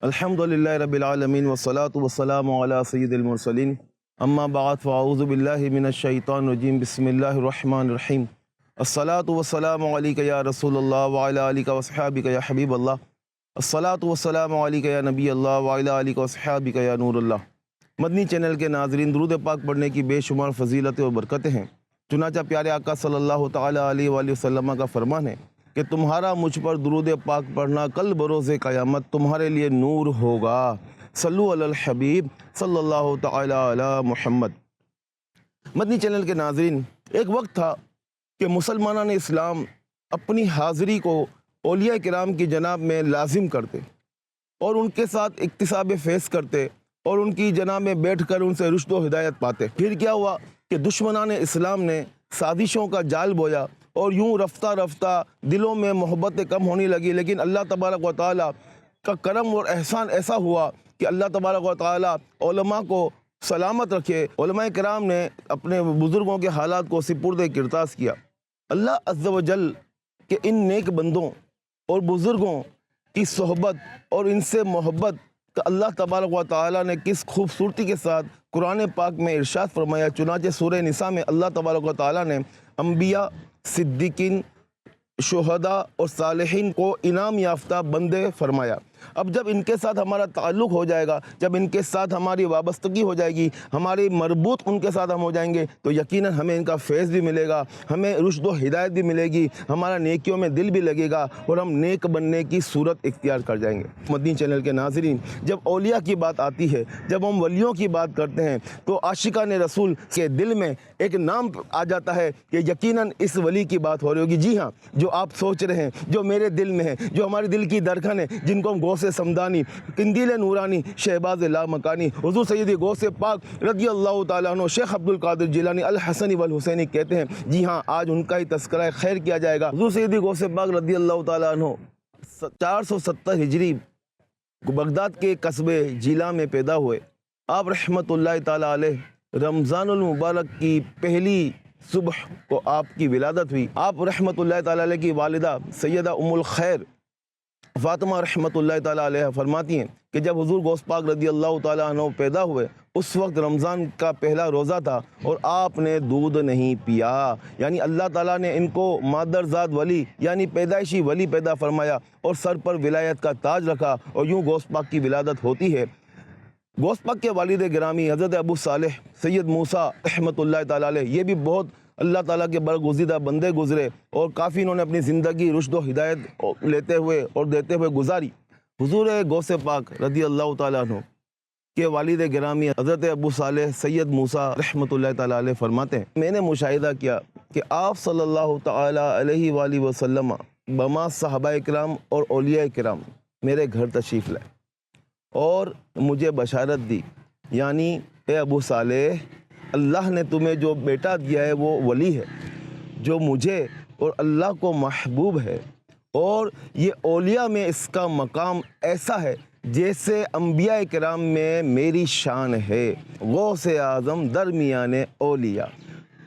الحمدللہ رب العالمین والصلاة والسلام علی سید المرسلین اما بعد فاعوذ باللہ من الشیطان الرجیم بسم اللہ الرحمن الرحیم الصلاة والسلام علیک یا رسول اللہ وعلی آلک وصحابک یا حبیب اللہ الصلاة والسلام علیک یا نبی اللہ وعلی آلک وصحابک یا نور اللہ۔ مدنی چینل کے ناظرین، درود پاک پڑھنے کی بے شمار فضیلتیں اور برکتیں ہیں۔ چنانچہ پیارے آقا صلی اللہ تعالیٰ علیہ وآلہ وسلم کا فرمان ہے کہ تمہارا مجھ پر درود پاک پڑھنا کل بروز قیامت تمہارے لیے نور ہوگا۔ صلو علی الحبیب صلی اللہ تعالیٰ علی محمد۔ مدنی چینل کے ناظرین، ایک وقت تھا کہ مسلمانان اسلام اپنی حاضری کو اولیاء کرام کی جناب میں لازم کرتے اور ان کے ساتھ اکتساب فیض کرتے اور ان کی جناب میں بیٹھ کر ان سے رشد و ہدایت پاتے۔ پھر کیا ہوا کہ دشمنان اسلام نے سازشوں کا جال بویا اور یوں رفتہ رفتہ دلوں میں محبتیں کم ہونے لگی، لیکن اللہ تبارک و تعالیٰ کا کرم اور احسان ایسا ہوا کہ اللہ تبارک و تعالیٰ علماء کو سلامت رکھے۔ علماء کرام نے اپنے بزرگوں کے حالات کو سپرد کرتاز کیا۔ اللہ عز و جل کے ان نیک بندوں اور بزرگوں کی صحبت اور ان سے محبت کہ اللہ تبارک و تعالیٰ نے کس خوبصورتی کے ساتھ قرآن پاک میں ارشاد فرمایا۔ چنانچہ سورہ نساء میں اللہ تبارک و تعالیٰ نے انبیاء، صدیقین، شہداء اور صالحین کو انعام یافتہ بندے فرمایا۔ اب جب ان کے ساتھ ہمارا تعلق ہو جائے گا، جب ان کے ساتھ ہماری وابستگی ہو جائے گی، ہماری مربوط ان کے ساتھ ہم ہو جائیں گے، تو یقیناً ہمیں ان کا فیض بھی ملے گا، ہمیں رشد و ہدایت بھی ملے گی، ہمارا نیکیوں میں دل بھی لگے گا اور ہم نیک بننے کی صورت اختیار کر جائیں گے۔ مدنی چینل کے ناظرین، جب اولیاء کی بات آتی ہے، جب ہم ولیوں کی بات کرتے ہیں، تو عاشقان رسول کے دل میں ایک نام آ جاتا ہے کہ یقیناً اس ولی کی بات ہو رہی ہوگی۔ جی ہاں، جو آپ سوچ رہے ہیں، جو میرے دل میں ہے، جو ہمارے دل کی دھڑکن ہے، جن کو ہم غوث سمدانی، قندیل نورانی، شہباز لامکانی، حضور سیدی غوث پاک رضی اللہ تعالیٰ عنہ شیخ عبد القادر جیلانی الحسنی والحسینی کہتے ہیں، جی ہاں، آج ان کا ہی تذکرہ خیر کیا جائے گا۔ حضور سیدی غوث پاک رضی اللہ تعالیٰ عنہ 470 ہجری بغداد کے قصبے جیلا میں پیدا ہوئے۔ آپ رحمت اللہ تعالیٰ علیہ رمضان المبارک کی پہلی صبح کو آپ کی ولادت ہوئی۔ آپ رحمت اللہ تعالیٰ علیہ کی والدہ سیدہ ام الخیر فاطمہ رحمت اللہ تعالیٰ علیہ فرماتی ہیں کہ جب حضور غوث پاک رضی اللہ تعالیٰ عنہ پیدا ہوئے، اس وقت رمضان کا پہلا روزہ تھا اور آپ نے دودھ نہیں پیا، یعنی اللہ تعالیٰ نے ان کو مادرزاد ولی یعنی پیدائشی ولی پیدا فرمایا اور سر پر ولایت کا تاج رکھا، اور یوں غوث پاک کی ولادت ہوتی ہے۔ غوث پاک کے والد گرامی حضرت ابو صالح سید موسیٰ رحمت اللہ تعالیٰ علیہ، یہ بھی بہت اللہ تعالیٰ کے برگزیدہ بندے گزرے اور کافی انہوں نے اپنی زندگی رشد و ہدایت لیتے ہوئے اور دیتے ہوئے گزاری۔ حضور غوث پاک رضی اللہ تعالیٰ عنہ کے والد گرامی حضرت ابو صالح سید موسیٰ رحمت اللہ تعالیٰ علیہ فرماتے ہیں، میں نے مشاہدہ کیا کہ آپ صلی اللہ تعالیٰ علیہ وآلہ وسلم بما صحابہ کرام اور اولیاء کرام میرے گھر تشریف لائے اور مجھے بشارت دی، یعنی اے ابو صالح، اللہ نے تمہیں جو بیٹا دیا ہے وہ ولی ہے، جو مجھے اور اللہ کو محبوب ہے، اور یہ اولیاء میں اس کا مقام ایسا ہے جیسے انبیاء کرام میں میری شان ہے۔ غوث اعظم درمیان اولیاء،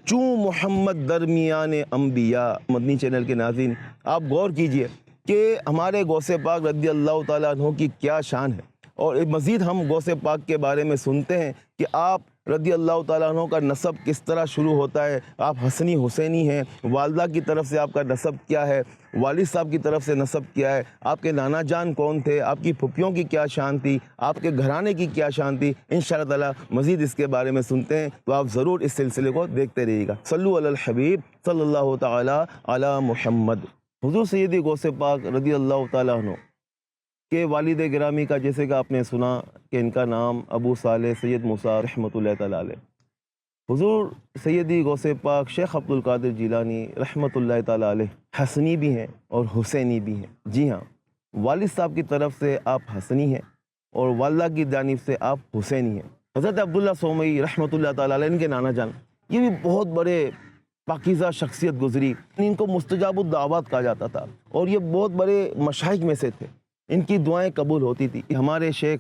چوں محمد درمیان انبیاء۔ مدنی چینل کے ناظرین، آپ غور کیجئے کہ ہمارے غوث پاک رضی اللہ تعالیٰ عنہ کی کیا شان ہے، اور مزید ہم غوث پاک کے بارے میں سنتے ہیں کہ آپ رضی اللہ تعالیٰ عنہ کا نسب کس طرح شروع ہوتا ہے۔ آپ حسنی حسینی ہیں، والدہ کی طرف سے آپ کا نسب کیا ہے، والد صاحب کی طرف سے نسب کیا ہے، آپ کے نانا جان کون تھے، آپ کی پھپھیوں کی کیا شان تھی، آپ کے گھرانے کی کیا شان تھی۔ انشاءاللہ تعالیٰ مزید اس کے بارے میں سنتے ہیں، تو آپ ضرور اس سلسلے کو دیکھتے رہیے گا۔ صلو علی الحبیب صلی اللہ تعالیٰ علی محمد۔ حضور سیدی غوث پاک رضی اللہ تعالیٰ عنہ کہ والد گرامی کا جیسے کہ آپ نے سنا کہ ان کا نام ابو صالح سید موسیٰ رحمۃ اللہ تعالیٰ علیہ۔ حضور سیدی غوث پاک شیخ عبد القادر جیلانی رحمۃ اللہ تعالیٰ علیہ حسنی بھی ہیں اور حسینی بھی ہیں۔ جی ہاں، والد صاحب کی طرف سے آپ حسنی ہیں اور والدہ کی جانب سے آپ حسینی ہیں۔ حضرت عبداللہ سومئی رحمۃ اللہ تعالیٰ علیہ ان کے نانا جان، یہ بھی بہت بڑے پاکیزہ شخصیت گزری، ان کو مستجاب الدعوات کہا جاتا تھا اور یہ بہت بڑے مشائخ میں سے تھے، ان کی دعائیں قبول ہوتی تھی۔ ہمارے شیخ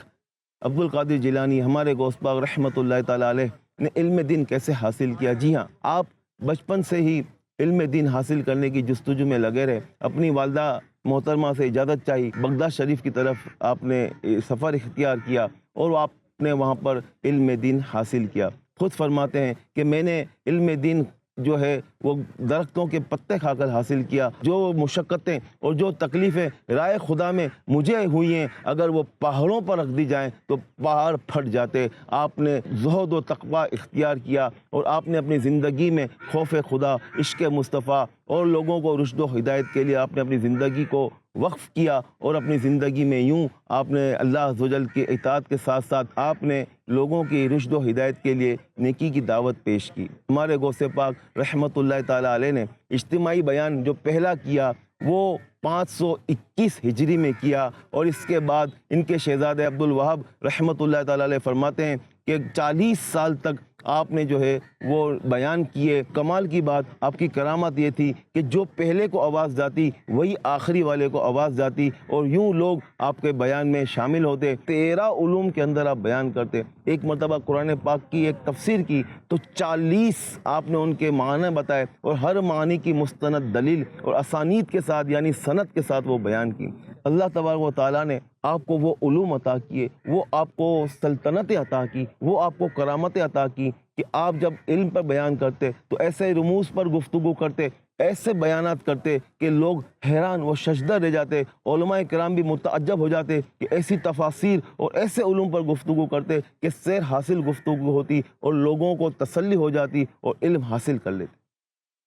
عبد القادر جیلانی، ہمارے غوث پاک رحمۃ اللہ تعالیٰ علیہ نے علم دین کیسے حاصل کیا؟ جی ہاں، آپ بچپن سے ہی علم دین حاصل کرنے کی جستجو میں لگے رہے۔ اپنی والدہ محترمہ سے اجازت چاہی، بغداد شریف کی طرف آپ نے سفر اختیار کیا اور آپ نے وہاں پر علم دین حاصل کیا۔ خود فرماتے ہیں کہ میں نے علم دین جو ہے وہ درختوں کے پتے کھا کر حاصل کیا۔ جو مشقتیں اور جو تکلیفیں رائے خدا میں مجھے ہوئی ہیں، اگر وہ پہاڑوں پر رکھ دی جائیں تو پہاڑ پھٹ جاتے۔ آپ نے زہد و تقویٰ اختیار کیا اور آپ نے اپنی زندگی میں خوف خدا، عشق مصطفیٰ اور لوگوں کو رشد و ہدایت کے لیے آپ نے اپنی زندگی کو وقف کیا، اور اپنی زندگی میں یوں آپ نے اللہ عز و جل کی اطاعت کے ساتھ ساتھ آپ نے لوگوں کی رشد و ہدایت کے لیے نیکی کی دعوت پیش کی۔ ہمارے غوث پاک رحمۃ اللہ تعالیٰ علیہ نے اجتماعی بیان جو پہلا کیا وہ 521 ہجری میں کیا، اور اس کے بعد ان کے شہزادے عبد الوہاب رحمۃ اللہ تعالیٰ علیہ فرماتے ہیں کہ 40 سال تک آپ نے جو ہے وہ بیان کیے۔ کمال کی بات، آپ کی کرامت یہ تھی کہ جو پہلے کو آواز جاتی وہی آخری والے کو آواز جاتی، اور یوں لوگ آپ کے بیان میں شامل ہوتے۔ 13 علوم کے اندر آپ بیان کرتے۔ ایک مرتبہ قرآن پاک کی ایک تفسیر کی تو 40 آپ نے ان کے معنی بتائے، اور ہر معنی کی مستند دلیل اور اسانید کے ساتھ یعنی سند کے ساتھ وہ بیان کی۔ اللہ تبارک و تعالیٰ نے آپ کو وہ علوم عطا کیے، وہ آپ کو سلطنت عطا کی، وہ آپ کو کرامت عطا کی کہ آپ جب علم پر بیان کرتے تو ایسے رموز پر گفتگو کرتے، ایسے بیانات کرتے کہ لوگ حیران و ششدر رہ جاتے۔ علماء کرام بھی متعجب ہو جاتے کہ ایسی تفاسیر اور ایسے علوم پر گفتگو کرتے کہ سیر حاصل گفتگو ہوتی اور لوگوں کو تسلی ہو جاتی اور علم حاصل کر لیتے۔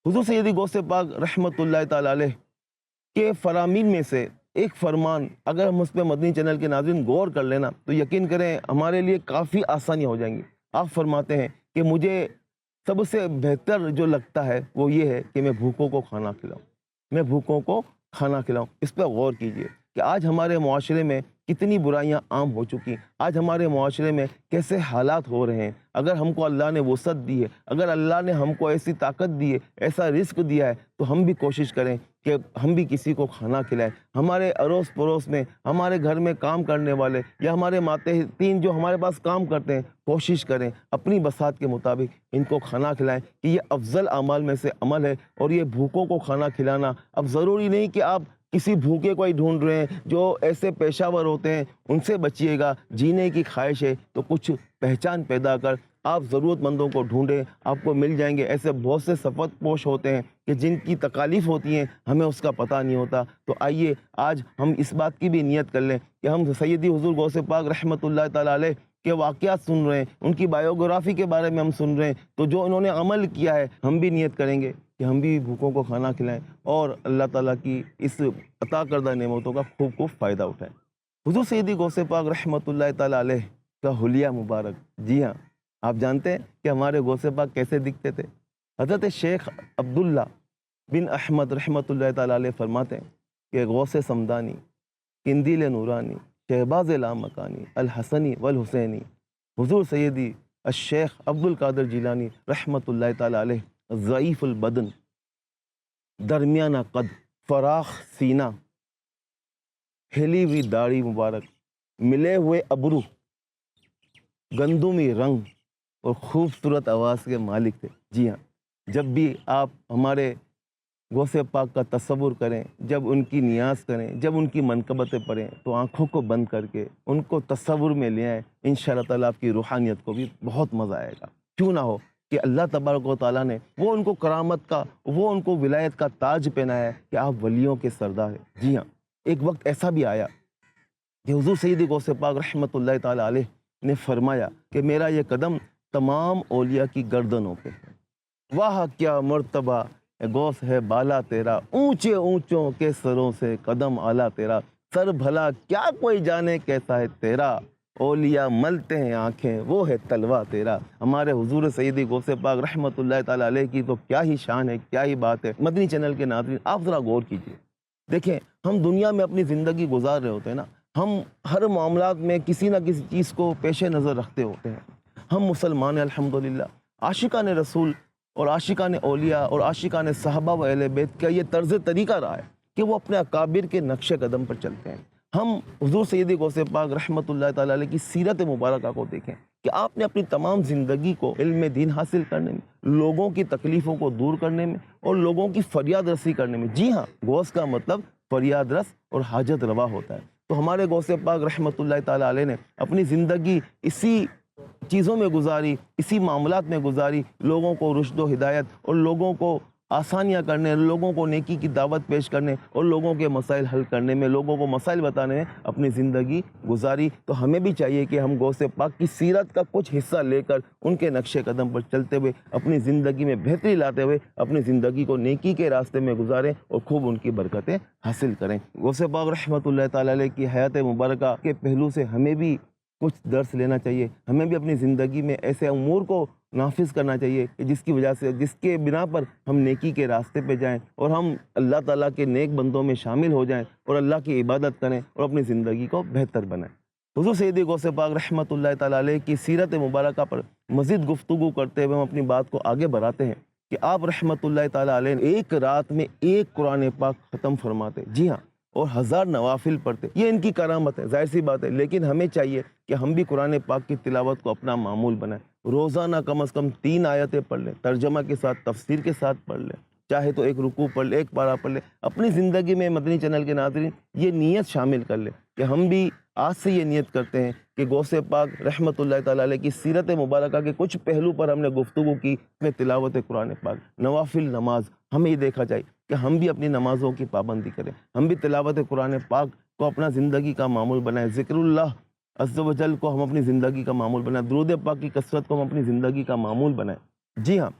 حضور سیدی غوث پاک رحمۃ اللہ تعالیٰ علیہ کے فرامین میں سے ایک فرمان، اگر ہم اس پہ مدنی چینل کے ناظرین غور کر لینا تو یقین کریں ہمارے لیے کافی آسانی ہو جائیں گی۔ آپ فرماتے ہیں کہ مجھے سب سے بہتر جو لگتا ہے وہ یہ ہے کہ میں بھوکوں کو کھانا کھلاؤں، میں بھوکوں کو کھانا کھلاؤں۔ اس پہ غور کیجئے کہ آج ہمارے معاشرے میں کتنی برائیاں عام ہو چکی، آج ہمارے معاشرے میں کیسے حالات ہو رہے ہیں۔ اگر ہم کو اللہ نے وسعت دی ہے، اگر اللہ نے ہم کو ایسی طاقت دی ہے، ایسا رزق دیا ہے، تو ہم بھی کوشش کریں کہ ہم بھی کسی کو کھانا کھلائیں۔ ہمارے اڑوس پڑوس میں، ہمارے گھر میں کام کرنے والے یا ہمارے ماتحتین جو ہمارے پاس کام کرتے ہیں، کوشش کریں اپنی بساط کے مطابق ان کو کھانا کھلائیں، کہ یہ افضل اعمال میں سے عمل ہے۔ اور یہ بھوکوں کو کھانا کھلانا، اب ضروری نہیں کہ آپ کسی بھوکے کو ہی ڈھونڈ رہے ہیں، جو ایسے پیشہ ور ہوتے ہیں ان سے بچیے گا۔ جینے کی خواہش ہے تو کچھ پہچان پیدا کر آپ ضرورت مندوں کو ڈھونڈیں، آپ کو مل جائیں گے۔ ایسے بہت سے سفت پوش ہوتے ہیں کہ جن کی تکالیف ہوتی ہیں ہمیں اس کا پتہ نہیں ہوتا۔ تو آئیے آج ہم اس بات کی بھی نیت کر لیں کہ ہم سیدی حضور غوث پاک رحمۃ اللہ تعالیٰ علیہ کے واقعات سن رہے ہیں، ان کی بایوگرافی کے بارے میں ہم سن رہے ہیں، تو جو انہوں نے عمل کیا ہے ہم بھی نیت کریں گے کہ ہم بھی بھوکوں کو کھانا کھلائیں اور اللہ تعالیٰ کی اس عطا کردہ نعمتوں کا خوب خوب فائدہ اٹھائیں۔ حضور سیدی غوث پاک رحمۃ اللہ تعالیٰ علیہ کا حلیہ مبارک، جی ہاں، آپ جانتے ہیں کہ ہمارے غوث پاک کیسے دکھتے تھے؟ حضرت شیخ عبداللہ بن احمد رحمۃ اللہ تعالیٰ علیہ فرماتے ہیں کہ غوث سمدانی، قندیل نورانی، شہباز لامکانی، الحسنی والحسینی، حضور سیدی الشیخ عبد القادر جیلانی رحمۃ اللہ تعالیٰ علیہ، ضعیف البدن، درمیانہ قد، فراخ سینہ، ہلی ہوئی داڑھی مبارک، ملے ہوئے ابرو، گندمی رنگ اور خوبصورت آواز کے مالک تھے۔ جی ہاں، جب بھی آپ ہمارے غوث پاک کا تصور کریں، جب ان کی نیاز کریں، جب ان کی منقبتیں پڑھیں، تو آنکھوں کو بند کر کے ان کو تصور میں لے آئیں، انشاءاللہ تعالیٰ آپ کی روحانیت کو بھی بہت مزہ آئے گا۔ کیوں نہ ہو کہ اللہ تبارک و تعالیٰ نے وہ ان کو کرامت کا، وہ ان کو ولایت کا تاج پہنایا ہے کہ آپ ولیوں کے سردار ہیں۔ جی ہاں، ایک وقت ایسا بھی آیا کہ حضور سیدی غوث پاک رحمۃ اللہ تعالیٰ علیہ نے فرمایا کہ میرا یہ قدم تمام اولیاء کی گردنوں پہ ہے۔ واہ کیا مرتبہ غوث ہے بالا تیرا، اونچے اونچوں کے سروں سے قدم اعلیٰ تیرا، سر بھلا کیا کوئی جانے کیسا ہے تیرا، اولیاء ملتے ہیں آنکھیں وہ ہے تلوہ تیرا۔ ہمارے حضور سیدی غوث پاک رحمۃ اللہ تعالیٰ علیہ کی تو کیا ہی شان ہے، کیا ہی بات ہے۔ مدنی چینل کے ناظرین آپ ذرا غور کیجیے، دیکھیں ہم دنیا میں اپنی زندگی گزار رہے ہوتے ہیں نا، ہم ہر معاملات میں کسی نہ کسی چیز کو پیش نظر رکھتے ہوتے ہیں۔ ہم مسلمان ہیں الحمدللہ، عاشقان رسول اور عاشقان اولیاء اور عاشقان صحابہ و اہل بیت کا یہ طرز طریقہ رہا ہے کہ وہ اپنے اکابر کے نقش قدم پر چلتے ہیں۔ ہم حضور سیدی غوث پاک رحمۃ اللہ تعالیٰ علیہ کی سیرت مبارکہ کو دیکھیں کہ آپ نے اپنی تمام زندگی کو علم دین حاصل کرنے میں، لوگوں کی تکلیفوں کو دور کرنے میں اور لوگوں کی فریاد رسی کرنے میں، جی ہاں، غوث کا مطلب فریاد رس اور حاجت روا ہوتا ہے۔ تو ہمارے غوث پاک رحمۃ اللہ تعالیٰ علیہ نے اپنی زندگی اسی چیزوں میں گزاری، اسی معاملات میں گزاری، لوگوں کو رشد و ہدایت اور لوگوں کو آسانیاں کرنے، لوگوں کو نیکی کی دعوت پیش کرنے اور لوگوں کے مسائل حل کرنے میں، لوگوں کو مسائل بتانے میں اپنی زندگی گزاری۔ تو ہمیں بھی چاہیے کہ ہم غوث پاک کی سیرت کا کچھ حصہ لے کر ان کے نقش قدم پر چلتے ہوئے اپنی زندگی میں بہتری لاتے ہوئے اپنی زندگی کو نیکی کے راستے میں گزاریں اور خوب ان کی برکتیں حاصل کریں۔ غوث پاک رحمۃ اللہ تعالیٰ علیہ کی حیات مبارکہ کے پہلو سے ہمیں بھی کچھ درس لینا چاہیے۔ ہمیں بھی اپنی زندگی میں ایسے امور کو نافذ کرنا چاہیے کہ جس کی وجہ سے، جس کے بنا پر ہم نیکی کے راستے پہ جائیں اور ہم اللہ تعالیٰ کے نیک بندوں میں شامل ہو جائیں اور اللہ کی عبادت کریں اور اپنی زندگی کو بہتر بنائیں۔ حضور سیدی غوث پاک رحمۃ اللہ تعالیٰ علیہ کی سیرت مبارکہ پر مزید گفتگو کرتے ہوئے ہم اپنی بات کو آگے بڑھاتے ہیں کہ آپ رحمۃ اللہ تعالیٰ علیہ ایک رات میں ایک قرآن پاک ختم فرماتے، جی ہاں، اور 1000 نوافل پڑھتے۔ یہ ان کی کرامت ہے، ظاہر سی بات ہے، لیکن ہمیں چاہیے کہ ہم بھی قرآن پاک کی تلاوت کو اپنا معمول بنائیں۔ روزانہ کم از کم 3 آیتیں پڑھ لیں، ترجمہ کے ساتھ، تفسیر کے ساتھ پڑھ لیں، چاہے تو ایک رکوع پڑھ لیں، ایک پارہ پڑھ لیں۔ اپنی زندگی میں مدنی چینل کے ناظرین یہ نیت شامل کر لیں کہ ہم بھی آج سے یہ نیت کرتے ہیں کہ غوث پاک رحمۃ اللہ تعالیٰ علیہ کی سیرت مبارکہ کے کچھ پہلو پر ہم نے گفتگو کی، میں تلاوت قرآن پاک، نوافل نماز، ہمیں یہ دیکھا جائے کہ ہم بھی اپنی نمازوں کی پابندی کریں، ہم بھی تلاوت قرآن پاک کو اپنا زندگی کا معمول بنائیں، ذکر اللہ عز و جل کو ہم اپنی زندگی کا معمول بنائیں، درود پاک کی کثرت کو ہم اپنی زندگی کا معمول بنائیں۔ جی ہاں،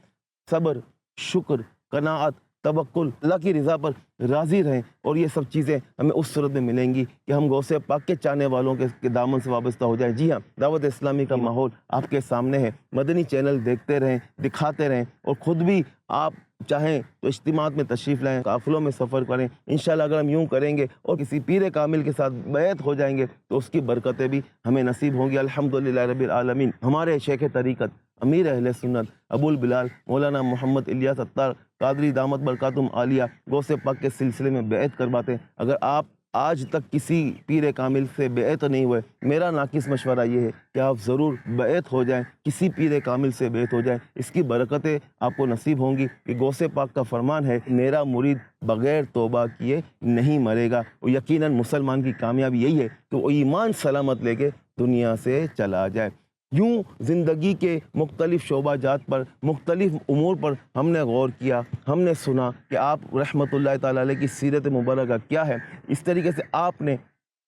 صبر، شکر، قناعت، توکل، اللہ کی رضا پر راضی رہیں، اور یہ سب چیزیں ہمیں اس صورت میں ملیں گی کہ ہم غوث پاک کے چاہنے والوں کے دامن سے وابستہ ہو جائیں۔ جی ہاں، دعوت اسلامی کا ماحول آپ کے سامنے ہے، مدنی چینل دیکھتے رہیں، دکھاتے رہیں، اور خود بھی آپ چاہیں تو اجتماعات میں تشریف لائیں، قافلوں میں سفر کریں۔ انشاءاللہ اگر ہم یوں کریں گے اور کسی پیر کامل کے ساتھ بیعت ہو جائیں گے تو اس کی برکتیں بھی ہمیں نصیب ہوں گی، الحمدللہ رب العالمین۔ ہمارے شیخ طریقت امیر اہل سنت ابو البلال مولانا محمد الیاس اتار قادری دامت برکاتہم عالیہ غوث پاک کے سلسلے میں بیعت کرواتے ہیں۔ اگر آپ آج تک کسی پیر کامل سے بیعت نہیں ہوئے، میرا ناقص مشورہ یہ ہے کہ آپ ضرور بیعت ہو جائیں، کسی پیر کامل سے بیعت ہو جائیں، اس کی برکتیں آپ کو نصیب ہوں گی۔ کہ غوث پاک کا فرمان ہے، میرا مرید بغیر توبہ کیے نہیں مرے گا، اور یقیناً مسلمان کی کامیابی یہی ہے کہ وہ ایمان سلامت لے کے دنیا سے چلا جائے۔ یوں زندگی کے مختلف شعبہ جات پر، مختلف امور پر ہم نے غور کیا، ہم نے سنا کہ آپ رحمۃ اللہ تعالیٰ علیہ کی سیرت مبارکہ کیا ہے۔ اس طریقے سے آپ نے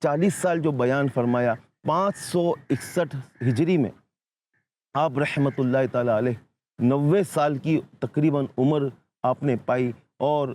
40 سال جو بیان فرمایا، 561 ہجری میں آپ رحمۃ اللہ تعالیٰ علیہ 90 سال کی تقریباً عمر آپ نے پائی، اور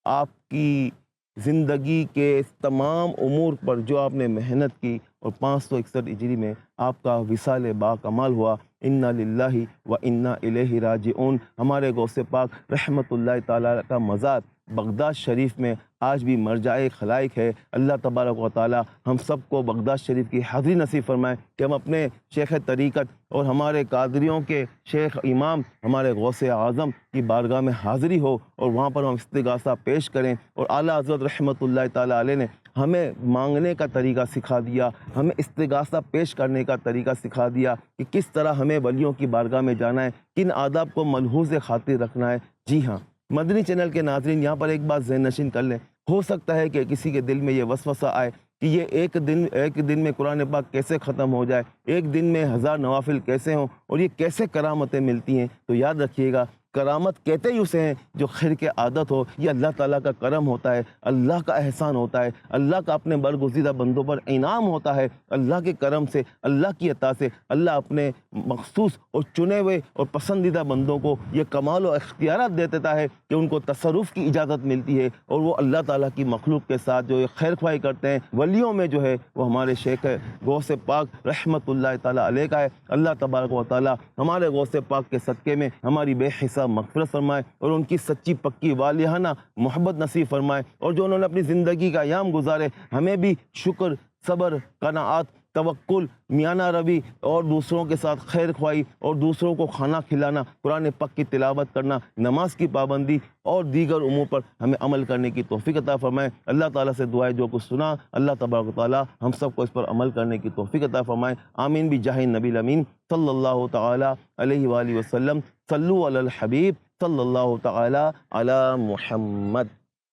آپ کی زندگی کے تمام امور پر جو آپ نے محنت کی، اور 561 ہجری میں آپ کا وصال با کمال ہوا۔ انا للہ و انا الیہ راجعون۔ ہمارے غوث پاک رحمۃ اللہ تعالیٰ کا مزار بغداد شریف میں آج بھی مرجع خلائق ہے۔ اللہ تبارک و تعالیٰ ہم سب کو بغداد شریف کی حاضری نصیب فرمائے کہ ہم اپنے شیخ طریقت اور ہمارے قادریوں کے شیخ امام ہمارے غوث اعظم کی بارگاہ میں حاضری ہو، اور وہاں پر ہم استغاثہ پیش کریں۔ اور اعلیٰ حضرت رحمۃ اللہ تعالیٰ علیہ نے ہمیں مانگنے کا طریقہ سکھا دیا، ہمیں استغاثہ پیش کرنے کا طریقہ سکھا دیا کہ کس طرح ہمیں ولیوں کی بارگاہ میں جانا ہے، کن آداب کو ملحوظ خاطر رکھنا ہے۔ جی ہاں، مدنی چینل کے ناظرین یہاں پر ایک بات ذہن نشین کر لیں، ہو سکتا ہے کہ کسی کے دل میں یہ وسوسہ آئے کہ یہ ایک دن میں قرآن پاک کیسے ختم ہو جائے، ایک دن میں 1000 نوافل کیسے ہوں، اور یہ کیسے کرامتیں ملتی ہیں۔ تو یاد رکھیے گا، کرامت کہتے ہی اسے ہیں جو خیر کے عادت ہو۔ یہ اللہ تعالیٰ کا کرم ہوتا ہے، اللہ کا احسان ہوتا ہے، اللہ کا اپنے برگزیدہ بندوں پر انعام ہوتا ہے۔ اللہ کے کرم سے، اللہ کی عطا سے اللہ اپنے مخصوص اور چنے ہوئے اور پسندیدہ بندوں کو یہ کمال و اختیارات دے دیتا ہے کہ ان کو تصرف کی اجازت ملتی ہے، اور وہ اللہ تعالیٰ کی مخلوق کے ساتھ جو خیر خواہی کرتے ہیں، ولیوں میں جو ہے وہ ہمارے شیخ غوث پاک رحمۃ اللہ تعالیٰ علیہ کا ہے۔ اللہ تبارک و تعالیٰ ہمارے غوث پاک کے صدقے میں ہماری بے حساب مغفرت فرمائے، اور ان کی سچی پکی والہانہ محبت نصیب فرمائے، اور جو انہوں نے اپنی زندگی کا ایام گزارے ہمیں بھی شکر، صبر، قناعت، توکل، میانہ روی، اور دوسروں کے ساتھ خیر خواہی، اور دوسروں کو کھانا کھلانا، قرآن پاک کی تلاوت کرنا، نماز کی پابندی اور دیگر امور پر ہمیں عمل کرنے کی توفیق عطا فرمائے۔ اللہ تعالیٰ سے دعا ہے جو کچھ سنا اللہ تبارک و تعالیٰ ہم سب کو اس پر عمل کرنے کی توفیق عطا فرمائے۔ آمین بجاہ نبی الامین صلی اللہ تعالیٰ علیہ وآلہ وسلم۔ صلو علی الحبیب صلی اللہ تعالیٰ علی محمد۔